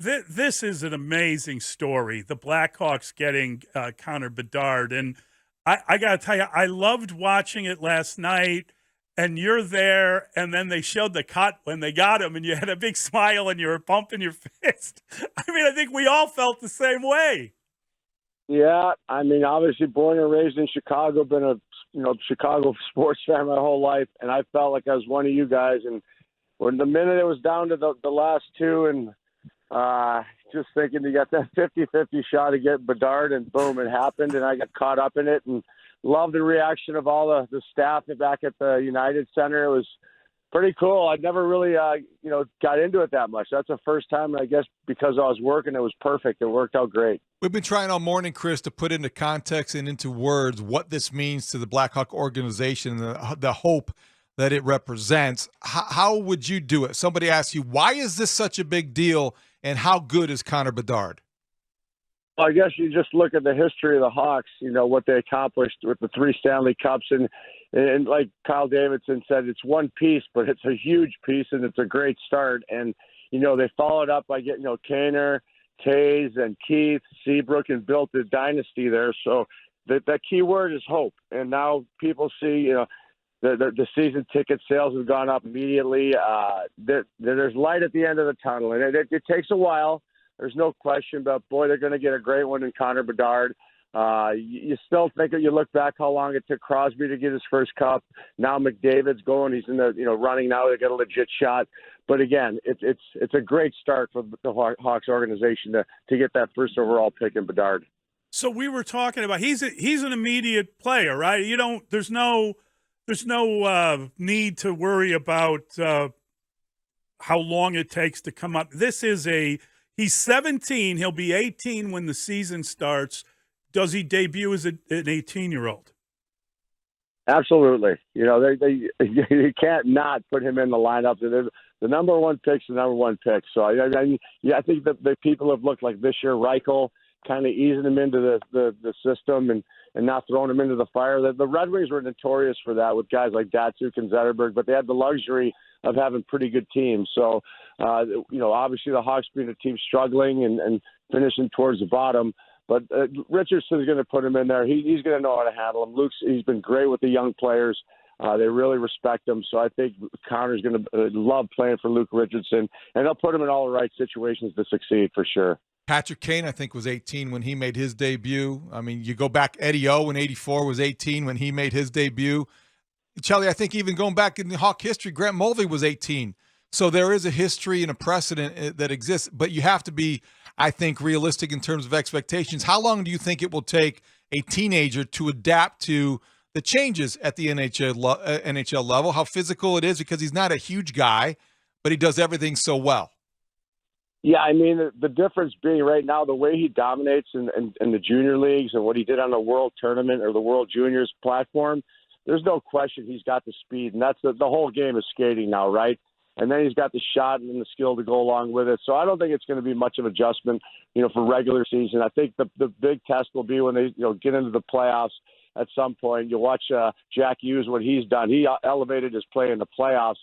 This is an amazing story. The Blackhawks getting Connor Bedard. And I got to tell you, I loved watching it last night. And you're there, and then they showed the cut when they got him, and you had a big smile and you were pumping your fist. I mean, I think we all felt the same way. Yeah, I mean, obviously born and raised in Chicago, been a Chicago sports fan my whole life, and I felt like I was one of you guys. And when the minute it was down to the last two, and just thinking you got that 50-50 shot to get Bedard, and boom, it happened, and I got caught up in it, and loved the reaction of all the staff back at the United Center. It was pretty cool. I'd never really, got into it that much. That's the first time, and I guess because I was working, it was perfect. It worked out great. We've been trying all morning, Chris, to put into context and into words what this means to the Blackhawk organization, the hope that it represents. How would you do it? Somebody asks you, why is this such a big deal, and how good is Connor Bedard? Well, I guess you just look at the history of the Hawks, what they accomplished with the 3 Stanley Cups. And like Kyle Davidson said, it's one piece, but it's a huge piece, and it's a great start. And, they followed up by getting, Kaner, Tays, and Keith, Seabrook, and built a dynasty there. So the key word is hope. And now people see, the season ticket sales have gone up immediately. There's light at the end of the tunnel, and it takes a while. There's no question, but boy, they're going to get a great one in Connor Bedard. You still think you look back how long it took Crosby to get his first cup. Now McDavid's going; he's in the running now. They got a legit shot. But again, it's a great start for the Hawks organization to get that first overall pick in Bedard. So we were talking about he's an immediate player, right? There's no need to worry about how long it takes to come up. He's 17. He'll be 18 when the season starts. Does he debut as an 18-year-old? Absolutely. You can't not put him in the lineup. The number one pick's the number one pick. So I think that the people have looked like this year, Reichel, kind of easing him into the system and not throwing him into the fire. The Red Wings were notorious for that with guys like Datsuk and Zetterberg, but they had the luxury of having pretty good teams. So, obviously the Hawks being a team struggling and finishing towards the bottom, but Richardson's going to put him in there. He's going to know how to handle him. He's been great with the young players. They really respect him. So I think Connor's going to love playing for Luke Richardson, and they'll put him in all the right situations to succeed for sure. Patrick Kane, I think, was 18 when he made his debut. I mean, you go back, Eddie O in 84 was 18 when he made his debut. Chelly, I think even going back in the Hawk history, Grant Mulvey was 18. So there is a history and a precedent that exists, but you have to be, I think, realistic in terms of expectations. How long do you think it will take a teenager to adapt to the changes at the NHL level, how physical it is, because he's not a huge guy, but he does everything so well? Yeah, I mean, the difference being right now, the way he dominates in the junior leagues and what he did on the World Tournament or the World Juniors platform, there's no question he's got the speed, and that's the whole game is skating now, right? And then he's got the shot and the skill to go along with it. So I don't think it's going to be much of adjustment, for regular season. I think the big test will be when they, get into the playoffs at some point. You watch Jack Hughes, what he's done. He elevated his play in the playoffs,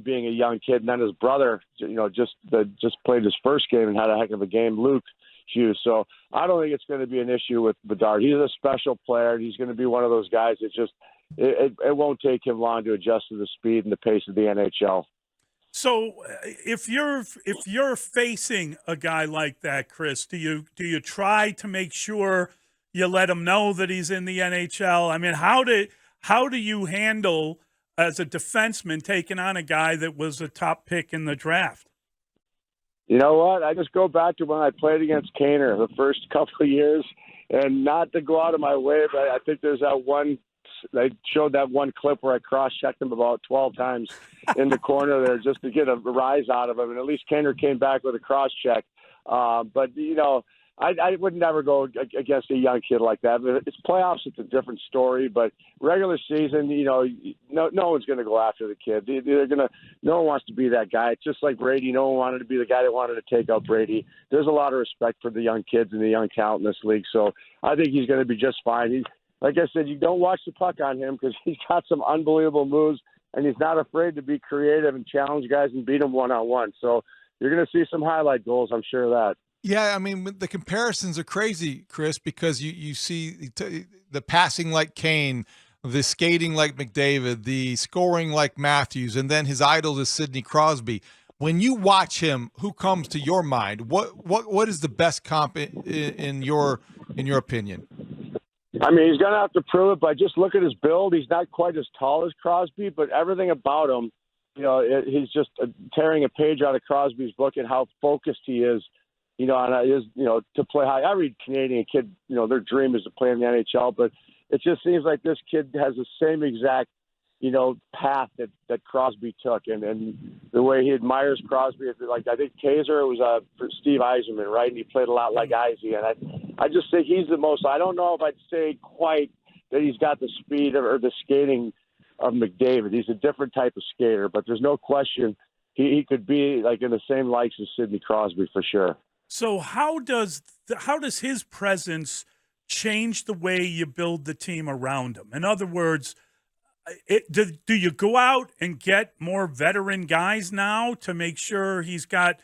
being a young kid, and then his brother, just played his first game and had a heck of a game, Luke Hughes. So I don't think it's going to be an issue with Bedard. He's a special player. He's going to be one of those guys that just it won't take him long to adjust to the speed and the pace of the NHL. So if you're facing a guy like that, Chris, do you try to make sure you let him know that he's in the NHL? I mean, how do you handle as a defenseman taking on a guy that was a top pick in the draft? You know what? I just go back to when I played against Kaner the first couple of years, and not to go out of my way, but I think there's that one. They showed that one clip where I cross-checked him about 12 times in the corner there just to get a rise out of him, and at least Kaner came back with a cross-check. But I would never go against a young kid like that. It's playoffs; it's a different story. But regular season, no one's going to go after the kid. No one wants to be that guy. It's just like Brady. No one wanted to be the guy that wanted to take out Brady. There's a lot of respect for the young kids and the young talent in this league. So I think he's going to be just fine. Like I said, you don't watch the puck on him because he's got some unbelievable moves, and he's not afraid to be creative and challenge guys and beat them one-on-one. So you're going to see some highlight goals. I'm sure of that. Yeah, I mean, the comparisons are crazy, Chris, because you see the passing like Kane, the skating like McDavid, the scoring like Matthews, and then his idol is Sidney Crosby. When you watch him, who comes to your mind? What is the best comp in your opinion? I mean, he's going to have to prove it, but just look at his build. He's not quite as tall as Crosby, but everything about him, he's just tearing a page out of Crosby's book and how focused he is. To play high. Every Canadian kid, their dream is to play in the NHL, but it just seems like this kid has the same exact, path that Crosby took, and the way he admires Crosby. Like, I think Taser was for Steve Yzerman, right? And he played a lot like Izzy, and I just think he's the most. I don't know if I'd say quite that he's got the speed or the skating of McDavid. He's a different type of skater, but there's no question he could be like in the same likes as Sidney Crosby for sure. So how does his presence change the way you build the team around him? In other words, do you go out and get more veteran guys now to make sure he's got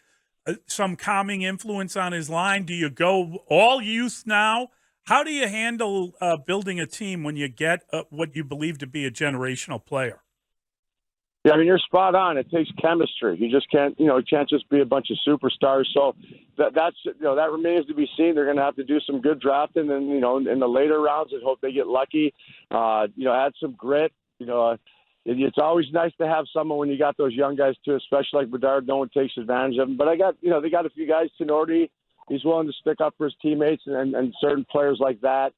some calming influence on his line? Do you go all youth now? How do you handle building a team when you get what you believe to be a generational player? Yeah, I mean, you're spot on. It takes chemistry. You just can't, it can't just be a bunch of superstars. So that remains to be seen. They're going to have to do some good drafting, and in the later rounds, I hope they get lucky. Add some grit. It's always nice to have someone when you got those young guys too, especially like Bedard. No one takes advantage of them. But they got a few guys. Tenorti, he's willing to stick up for his teammates, and certain players like that.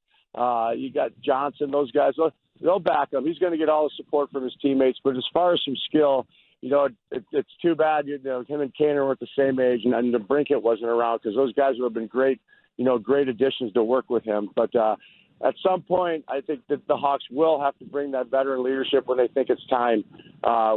You got Johnson, those guys. They'll back him. He's going to get all the support from his teammates. But as far as some skill, it's too bad. Him and Kaner were at the same age, and Debunking wasn't around, because those guys would have been great, great additions to work with him. But at some point, I think that the Hawks will have to bring that veteran leadership when they think it's time.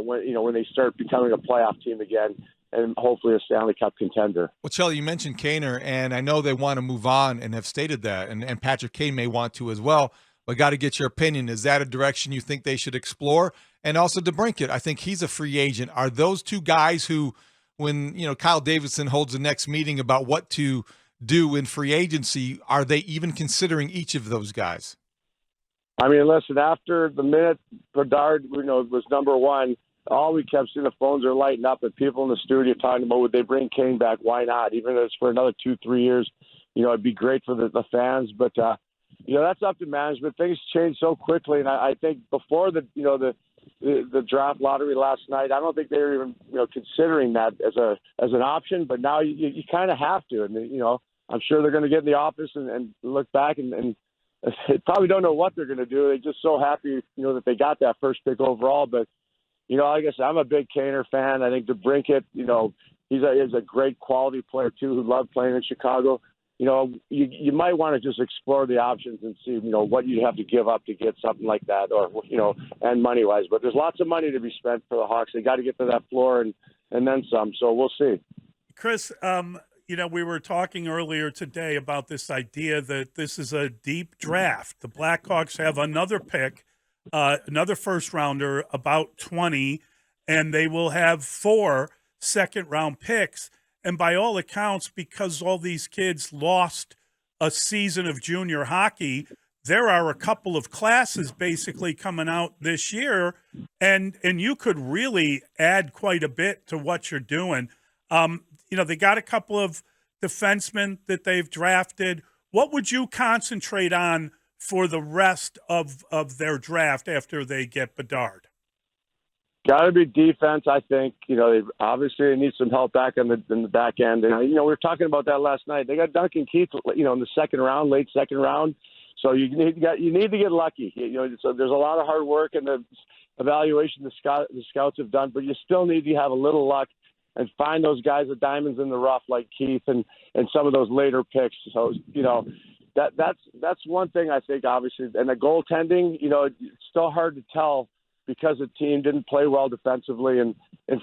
When they start becoming a playoff team again, and hopefully a Stanley Cup contender. Well, Chelly, you mentioned Kaner, and I know they want to move on and have stated that, and Patrick Kane may want to as well. But got to get your opinion. Is that a direction you think they should explore? And also Debunking, I think he's a free agent. Are those two guys who, when Kyle Davidson holds the next meeting about what to do in free agency, are they even considering each of those guys? I mean, listen, after the minute Bedard, was number one, all we kept seeing, the phones are lighting up, and people in the studio talking about, would they bring Kane back? Why not? Even if it's for another 2-3 years, it'd be great for the fans. But that's up to management. Things change so quickly, and I think before the draft lottery last night, I don't think they were even considering that as an option. But now you kind of have to, and I'm sure they're going to get in the office and look back and they probably don't know what they're going to do. They're just so happy that they got that first pick overall. But I guess I'm a big Kaner fan. I think Debunking, he's a great quality player too, who loved playing in Chicago. You might want to just explore the options and see, what you have to give up to get something like that, or, and money-wise. But there's lots of money to be spent for the Hawks. They got to get to that floor and then some. So we'll see. Chris, we were talking earlier today about this idea that this is a deep draft. The Blackhawks have another pick, another first-rounder, about 20, and they will have 4 second-round picks. And by all accounts, because all these kids lost a season of junior hockey, there are a couple of classes basically coming out this year, and you could really add quite a bit to what you're doing. They got a couple of defensemen that they've drafted. What would you concentrate on for the rest of their draft after they get Bedard? Got to be defense, I think. They obviously need some help back in the back end. And, we were talking about that last night. They got Duncan Keith, in the second round, late second round. So you need to get lucky. So there's a lot of hard work and the evaluation the scouts have done, but you still need to have a little luck and find those guys with diamonds in the rough like Keith and some of those later picks. So, that's one thing I think, obviously. And the goaltending, it's still hard to tell, because the team didn't play well defensively in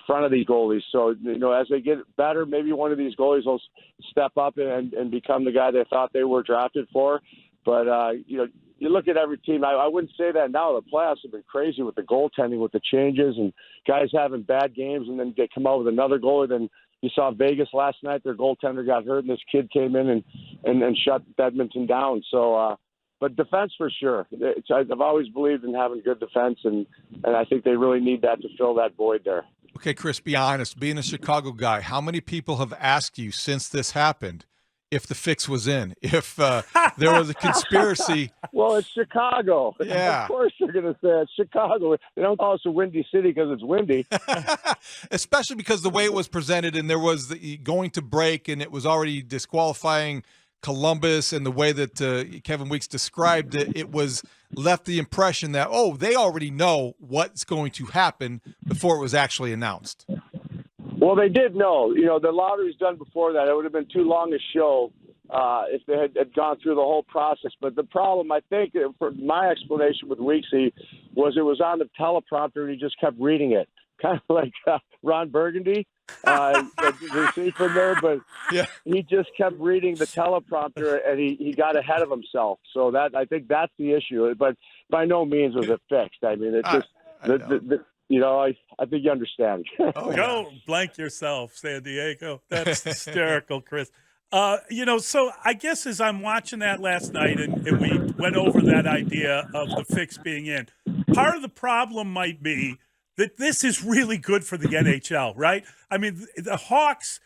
front of these goalies. So, as they get better, maybe one of these goalies will step up and become the guy they thought they were drafted for. But, you look at every team. I wouldn't say that now. The playoffs have been crazy with the goaltending, with the changes and guys having bad games, and then they come out with another goalie, then You saw Vegas last night; their goaltender got hurt, and this kid came in and shut Edmonton down. So, but defense for sure. I've always believed in having good defense, and I think they really need that to fill that void there. Okay, Chris, be honest. Being a Chicago guy, how many people have asked you since this happened if the fix was in, if there was a conspiracy? Well, it's Chicago. Yeah. Of course they're going to say it's Chicago. They don't call us a windy city because it's windy. Especially because the way it was presented, and there was going to break, and it was already disqualifying Columbus, and the way that Kevin Weeks described it, it was left the impression that, oh, they already know what's going to happen before it was actually announced. Well, they did know. You know, the lottery's done before that. It would have been too long a show if they had gone through the whole process. But the problem, I think, for my explanation with Weeksy, was it was on the teleprompter and he just kept reading it, kind of like Ron Burgundy. You see from there, but yeah, he just kept reading the teleprompter and he got ahead of himself. So that I think that's the issue. But by no means was it fixed. I mean, it's just you know, I think you understand. Go blank yourself, San Diego. That's hysterical, Chris. You know, so I guess as I'm watching that last night and we went over that idea of the fix being in, part of the problem might be that this is really good for the NHL, right? I mean, the Hawks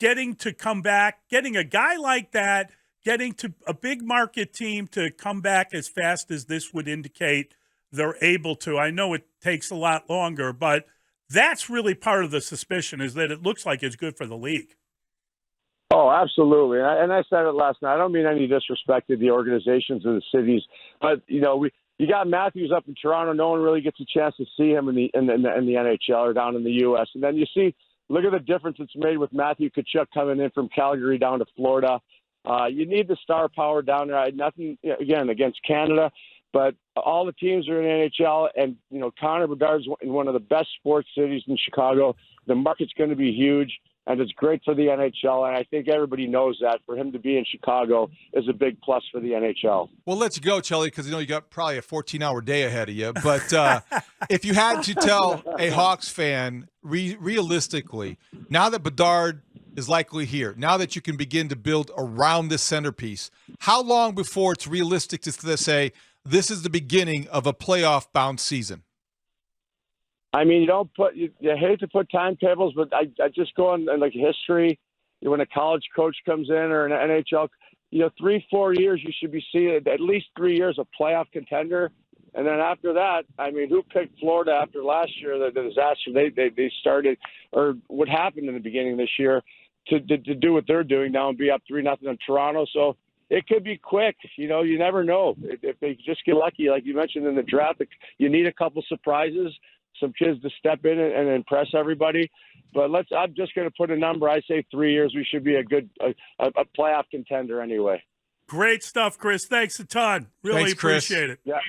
getting to come back, getting a guy like that, getting to a big market team to come back as fast as this would indicate they're able to. I know it takes a lot longer, but that's really part of the suspicion, is that it looks like it's good for the league. Oh, absolutely. And I said it last night. I don't mean any disrespect to the organizations of the cities, but, you know, you got Matthews up in Toronto. No one really gets a chance to see him in the NHL or down in the U.S. And then you see, look at the difference it's made with Matthew Tkachuk coming in from Calgary down to Florida. You need the star power down there. Nothing, again, against Canada, but all the teams are in the NHL. And, you know, Connor Bedard's in one of the best sports cities in Chicago. The market's going to be huge. And it's great for the NHL, and I think everybody knows that. For him to be in Chicago is a big plus for the NHL. Well, let's go, Chelly, because you know you got probably a 14-hour day ahead of you. But if you had to tell a Hawks fan realistically, now that Bedard is likely here, now that you can begin to build around this centerpiece, how long before it's realistic to say this is the beginning of a playoff-bound season? I mean, you hate to put timetables, but I just go on like history. When a college coach comes in or an NHL, 3-4 years, you should be seeing at least 3 years a playoff contender. And then after that, I mean, who picked Florida after last year, the disaster they started, or what happened in the beginning of this year to do what they're doing now and be up 3-0 in Toronto. So it could be quick. You know, you never know. If they just get lucky, like you mentioned in the draft, you need a couple surprises. Some kids to step in and impress everybody. But I'm just going to put a number. I say 3 years. We should be a good a playoff contender anyway. Great stuff, Chris. Thanks a ton. Really appreciate it. Yeah.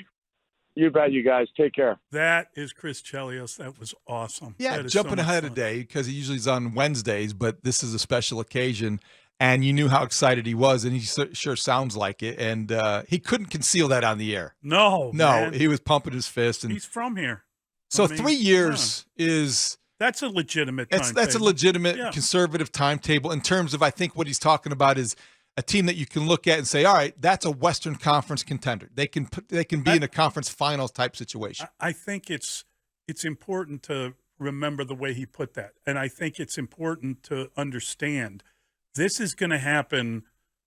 You bet, you guys. Take care. That is Chris Chelios. That was awesome. Yeah, jumping ahead a day because he usually is on Wednesdays, but this is a special occasion. And you knew how excited he was, and he sure sounds like it. And he couldn't conceal that on the air. No, man. He was pumping his fist. And he's from here. So 3 years is that's a legitimate timetable. That's a legitimate conservative timetable in terms of, I think what he's talking about is a team that you can look at and say, all right, that's a Western Conference contender. They can be in a conference finals type situation. I think it's important to remember the way he put that. And I think it's important to understand this is going to happen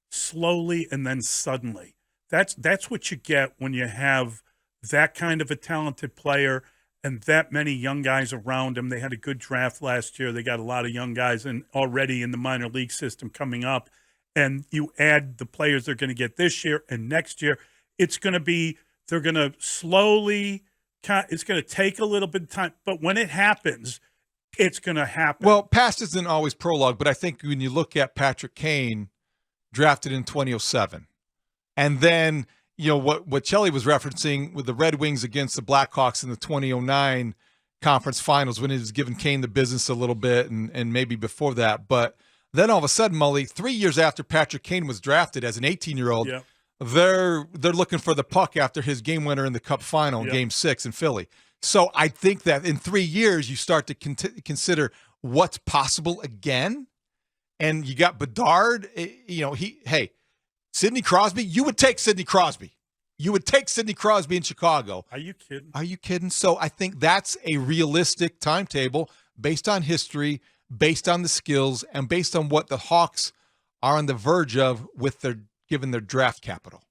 slowly and then suddenly. That's what you get when you have that kind of a talented player and that many young guys around him. They had a good draft last year. They got a lot of young guys already in the minor league system coming up. And you add the players they're going to get this year and next year. They're going to slowly, it's going to take a little bit of time. But when it happens, it's going to happen. Well, past isn't always prologue, but I think when you look at Patrick Kane, drafted in 2007, and then – you know, what Chelly was referencing with the Red Wings against the Blackhawks in the 2009 conference finals when he was giving Kane the business a little bit and maybe before that. But then all of a sudden, Mully, 3 years after Patrick Kane was drafted as an 18-year-old, they're looking for the puck after his game winner in the Cup final in Game 6 in Philly. So I think that in 3 years, you start to consider what's possible again. And you got Bedard, Sidney Crosby, you would take Sidney Crosby. You would take Sidney Crosby in Chicago. Are you kidding? Are you kidding? So I think that's a realistic timetable based on history, based on the skills, and based on what the Hawks are on the verge of with given their draft capital.